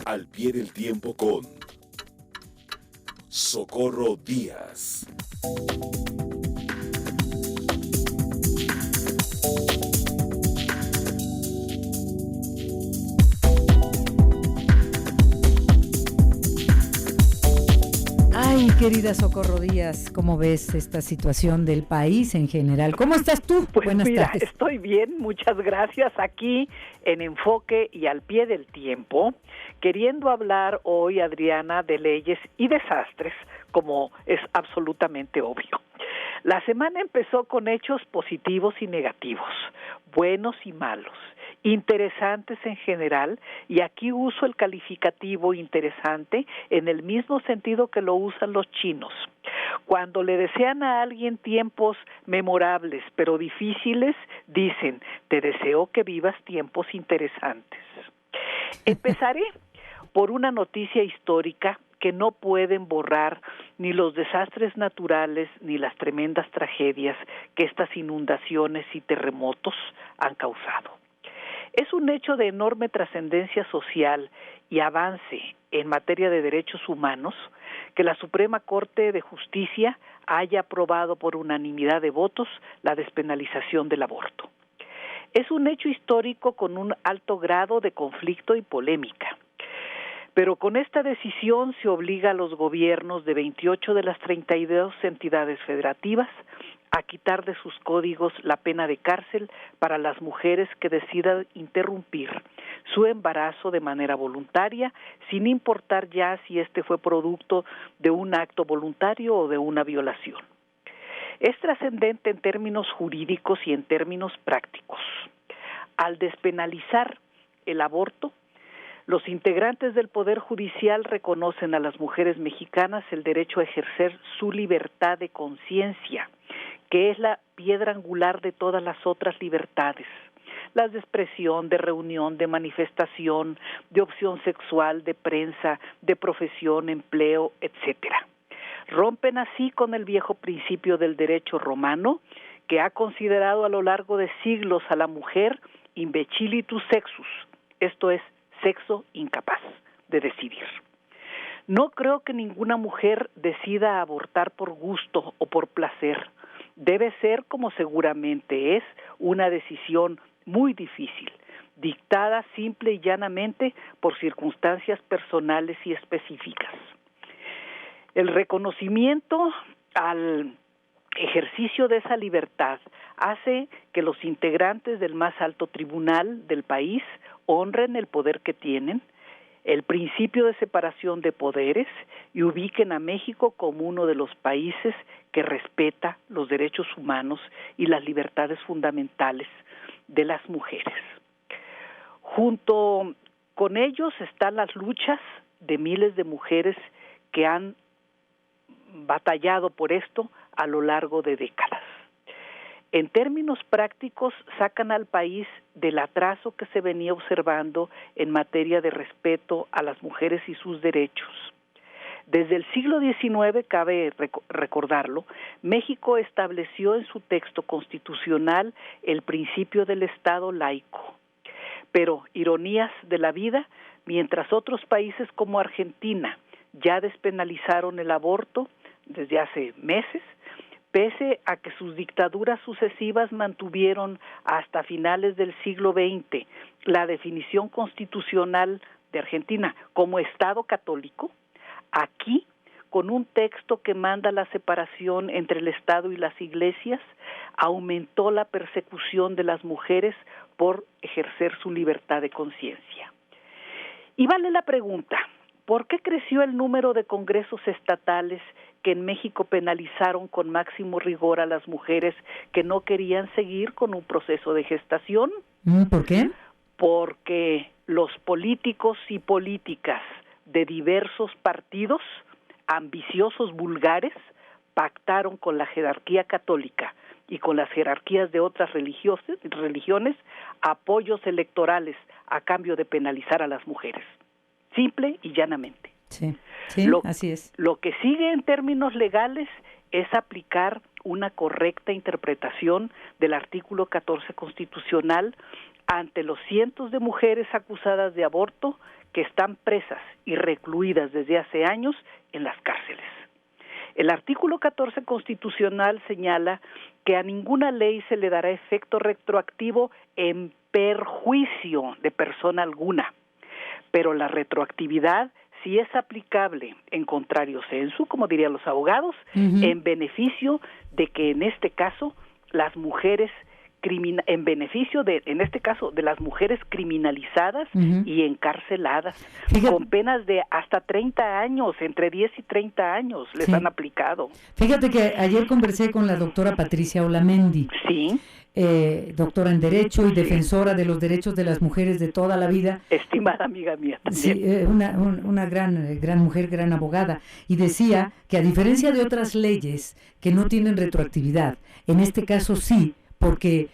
Al pie del tiempo con Socorro Díaz. Ay, querida Socorro Díaz, ¿cómo ves esta situación del país en general? ¿Cómo estás tú? Pues Buenas mira, tardes. estoy bien, muchas gracias, aquí en Enfoque y al pie del tiempo, queriendo hablar hoy, Adriana, de leyes y desastres, como es absolutamente obvio. La semana empezó con hechos positivos y negativos, buenos y malos, interesantes en general, y aquí uso el calificativo interesante en el mismo sentido que lo usan los chinos. Cuando le desean a alguien tiempos memorables pero difíciles, dicen, te deseo que vivas tiempos interesantes. Empezaré por una noticia histórica que no pueden borrar ni los desastres naturales ni las tremendas tragedias que estas inundaciones y terremotos han causado. Es un hecho de enorme trascendencia social y avance en materia de derechos humanos que la Suprema Corte de Justicia haya aprobado por unanimidad de votos la despenalización del aborto. Es un hecho histórico con un alto grado de conflicto y polémica. Pero con esta decisión se obliga a los gobiernos de 28 de las 32 entidades federativas a quitar de sus códigos la pena de cárcel para las mujeres que decidan interrumpir su embarazo de manera voluntaria, sin importar ya si este fue producto de un acto voluntario o de una violación. Es trascendente en términos jurídicos y en términos prácticos. Al despenalizar el aborto, los integrantes del Poder Judicial reconocen a las mujeres mexicanas el derecho a ejercer su libertad de conciencia, que es la piedra angular de todas las otras libertades, las de expresión, de reunión, de manifestación, de opción sexual, de prensa, de profesión, empleo, etcétera. Rompen así con el viejo principio del derecho romano, que ha considerado a lo largo de siglos a la mujer imbecilitus sexus, esto es, sexo incapaz de decidir. No creo que ninguna mujer decida abortar por gusto o por placer. Debe ser, como seguramente es, una decisión muy difícil, dictada simple y llanamente por circunstancias personales y específicas. El reconocimiento al ejercicio de esa libertad hace que los integrantes del más alto tribunal del país honren el poder que tienen, el principio de separación de poderes y ubiquen a México como uno de los países que respeta los derechos humanos y las libertades fundamentales de las mujeres. Junto con ellos están las luchas de miles de mujeres que han batallado por esto a lo largo de décadas. En términos prácticos, sacan al país del atraso que se venía observando en materia de respeto a las mujeres y sus derechos. Desde el siglo XIX, cabe recordarlo, México estableció en su texto constitucional el principio del Estado laico. Pero, ironías de la vida, mientras otros países como Argentina ya despenalizaron el aborto desde hace meses, pese a que sus dictaduras sucesivas mantuvieron hasta finales del siglo XX la definición constitucional de Argentina como Estado católico, aquí, con un texto que manda la separación entre el Estado y las iglesias, aumentó la persecución de las mujeres por ejercer su libertad de conciencia. Y vale la pregunta, ¿por qué creció el número de congresos estatales que en México penalizaron con máximo rigor a las mujeres que no querían seguir con un proceso de gestación? ¿Por qué? Porque los políticos y políticas de diversos partidos, ambiciosos, vulgares, pactaron con la jerarquía católica y con las jerarquías de otras religiones apoyos electorales a cambio de penalizar a las mujeres. Simple y llanamente. Sí, así es. Lo que sigue en términos legales es aplicar una correcta interpretación del artículo 14 constitucional ante los cientos de mujeres acusadas de aborto que están presas y recluidas desde hace años en las cárceles. El artículo 14 constitucional señala que a ninguna ley se le dará efecto retroactivo en perjuicio de persona alguna, pero la retroactividad sí es aplicable en contrario sensu, como dirían los abogados, en beneficio de que en este caso las mujeres en beneficio de, en este caso, de las mujeres criminalizadas y encarceladas, con penas de hasta 30 años, entre 10 y 30 años les han aplicado. Fíjate que ayer conversé con la doctora Patricia Olamendi, doctora en Derecho y defensora de los derechos de las mujeres de toda la vida. Estimada amiga mía también. Sí, una gran mujer, gran abogada, y decía que a diferencia de otras leyes que no tienen retroactividad, en este caso sí, porque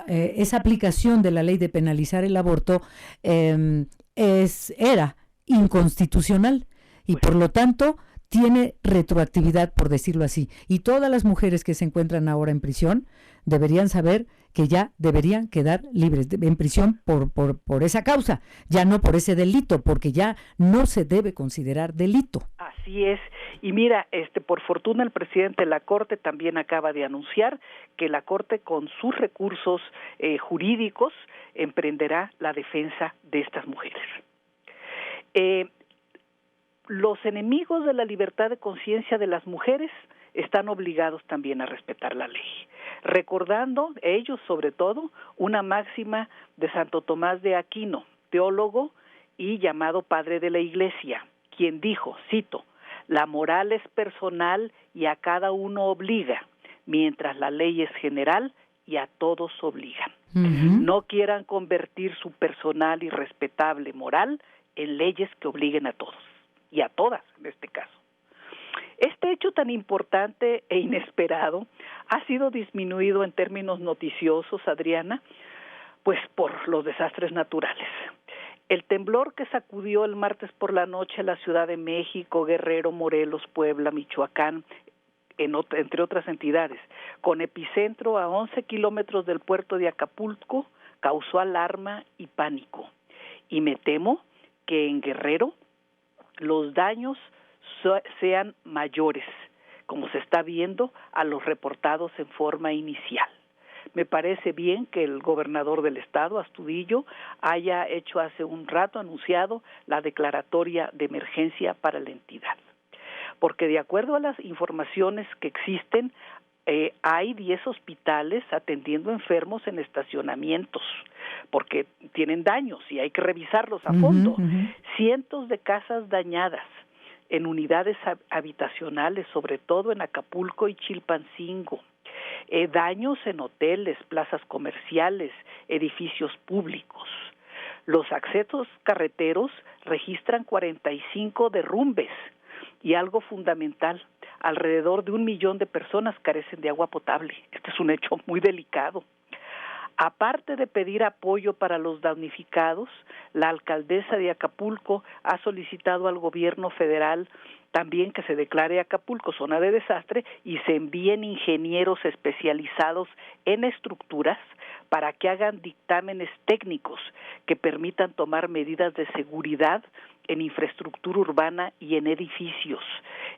esa aplicación de la ley de penalizar el aborto era inconstitucional y por lo tanto tiene retroactividad, por decirlo así. Y todas las mujeres que se encuentran ahora en prisión deberían saber que ya deberían quedar libres en prisión por esa causa, ya no por ese delito, porque ya no se debe considerar delito. Así es. Y mira, por fortuna el presidente de la Corte también acaba de anunciar que la Corte con sus recursos jurídicos emprenderá la defensa de estas mujeres. Los enemigos de la libertad de conciencia de las mujeres están obligados también a respetar la ley, recordando ellos sobre todo una máxima de Santo Tomás de Aquino, teólogo y llamado padre de la Iglesia, quien dijo, cito, la moral es personal y a cada uno obliga, mientras la ley es general y a todos obligan. No quieran convertir su personal y respetable moral en leyes que obliguen a todos, y a todas en este caso. Este hecho tan importante e inesperado ha sido disminuido en términos noticiosos, Adriana, pues por los desastres naturales. El temblor que sacudió el martes por la noche a la Ciudad de México, Guerrero, Morelos, Puebla, Michoacán, entre otras entidades, con epicentro a 11 kilómetros del puerto de Acapulco, causó alarma y pánico. Y me temo que en Guerrero los daños sean mayores, como se está viendo a los reportados en forma inicial. Me parece bien que el gobernador del estado, Astudillo, haya hecho hace un rato anunciado la declaratoria de emergencia para la entidad. Porque de acuerdo a las informaciones que existen, hay 10 hospitales atendiendo enfermos en estacionamientos, porque tienen daños y hay que revisarlos a fondo. Cientos de casas dañadas en unidades habitacionales, sobre todo en Acapulco y Chilpancingo. Daños en hoteles, plazas comerciales, edificios públicos. Los accesos carreteros registran 45 derrumbes y algo fundamental, alrededor de 1 millón de personas carecen de agua potable. Este es un hecho muy delicado. Aparte de pedir apoyo para los damnificados, la alcaldesa de Acapulco ha solicitado al gobierno federal también que se declare Acapulco zona de desastre y se envíen ingenieros especializados en estructuras para que hagan dictámenes técnicos que permitan tomar medidas de seguridad en infraestructura urbana y en edificios.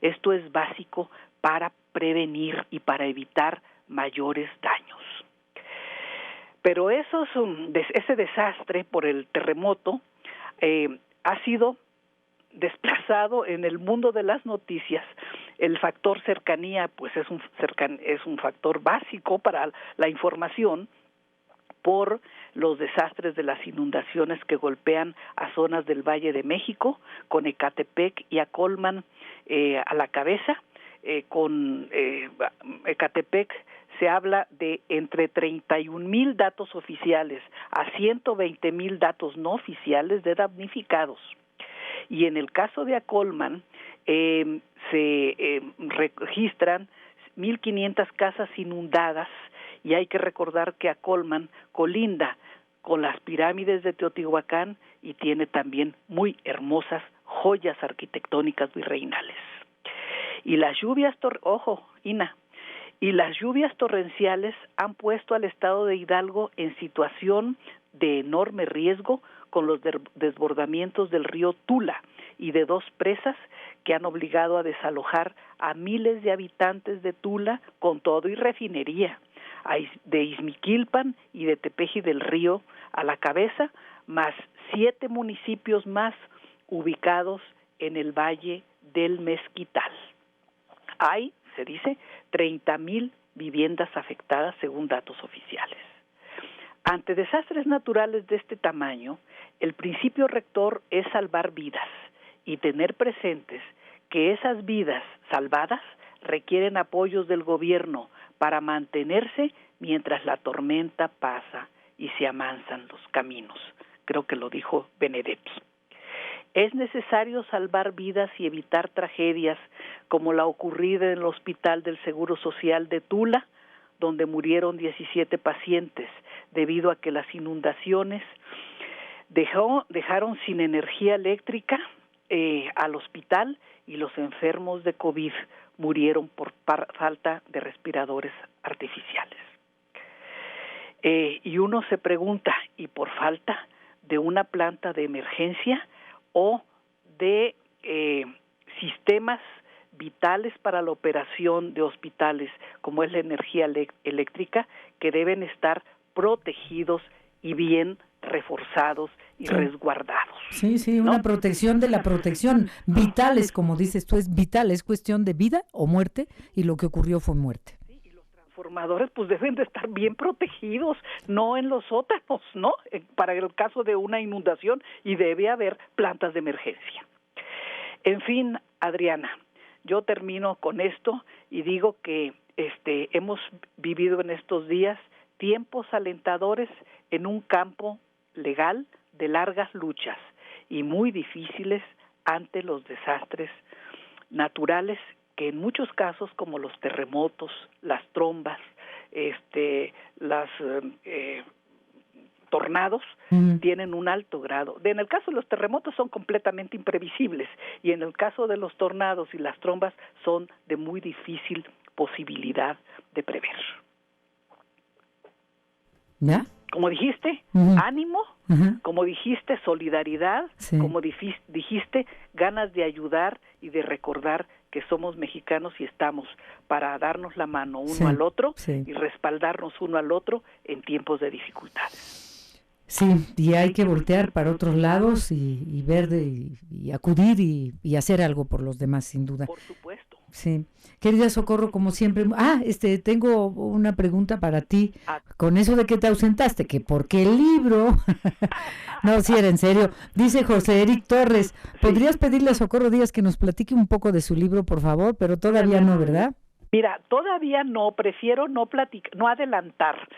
Esto es básico para prevenir y para evitar mayores daños. Pero ese desastre por el terremoto ha sido desplazado en el mundo de las noticias. El factor cercanía, pues es un factor básico para la información por los desastres de las inundaciones que golpean a zonas del Valle de México, con Ecatepec y Acolman a la cabeza. Con Ecatepec se habla de entre 31,000 datos oficiales a 120,000 datos no oficiales de damnificados. Y en el caso de Acolman se registran 1,500 casas inundadas, y hay que recordar que Acolman colinda con las pirámides de Teotihuacán y tiene también muy hermosas joyas arquitectónicas virreinales. Y las lluvias, ojo, Ina, Y las lluvias torrenciales han puesto al estado de Hidalgo en situación de enorme riesgo con los desbordamientos del río Tula y de 2 presas que han obligado a desalojar a miles de habitantes de Tula con todo y refinería, de Izmiquilpan y de Tepeji del Río a la cabeza, más 7 municipios más ubicados en el Valle del Mezquital. Hay, se dice, 30,000 viviendas afectadas según datos oficiales. Ante desastres naturales de este tamaño, el principio rector es salvar vidas y tener presentes que esas vidas salvadas requieren apoyos del gobierno para mantenerse mientras la tormenta pasa y se amansan los caminos. Creo que lo dijo Benedetti. Es necesario salvar vidas y evitar tragedias como la ocurrida en el Hospital del Seguro Social de Tula, donde murieron 17 pacientes debido a que las inundaciones dejaron sin energía eléctrica al hospital y los enfermos de COVID murieron por falta de respiradores artificiales. Y uno se pregunta, ¿y por falta de una planta de emergencia o de sistemas vitales para la operación de hospitales, como es la energía eléctrica, que deben estar protegidos y bien reforzados y resguardados? Sí, ¿no? Una protección de la protección. Vitales, como dices tú, es vital, es cuestión de vida o muerte, y lo que ocurrió fue muerte. Sí, y los transformadores pues deben de estar bien protegidos, no en los sótanos, ¿no? Para el caso de una inundación, y debe haber plantas de emergencia. En fin, Adriana, yo termino con esto y digo que hemos vivido en estos días tiempos alentadores en un campo legal de largas luchas y muy difíciles ante los desastres naturales que en muchos casos, como los terremotos, las trombas, las tornados, tienen un alto grado. En el caso de los terremotos son completamente imprevisibles, y en el caso de los tornados y las trombas son de muy difícil posibilidad de prever. ¿Ya? Como dijiste, ánimo, como dijiste, solidaridad, como dijiste, ganas de ayudar y de recordar que somos mexicanos y estamos para darnos la mano uno al otro y respaldarnos uno al otro en tiempos de dificultades. Sí, y hay que voltear para otros lados y ver y acudir y hacer algo por los demás, sin duda. Por supuesto. Sí. Querida Socorro, como siempre. Tengo una pregunta para ti. Con eso de que te ausentaste, que porque el libro... No, si era en serio. Dice José Eric Torres, ¿podrías pedirle a Socorro Díaz que nos platique un poco de su libro, por favor? Pero todavía no, ¿verdad? Mira, todavía no, prefiero no adelantar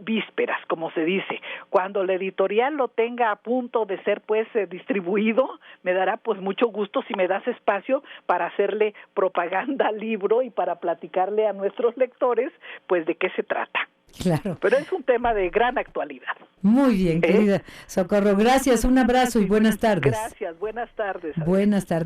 vísperas, como se dice. Cuando la editorial lo tenga a punto de ser distribuido, me dará pues mucho gusto si me das espacio para hacerle propaganda al libro y para platicarle a nuestros lectores pues de qué se trata. Claro. Pero es un tema de gran actualidad. Muy bien, querida Socorro, gracias, un abrazo y buenas tardes. Gracias, buenas tardes. Buenas tardes.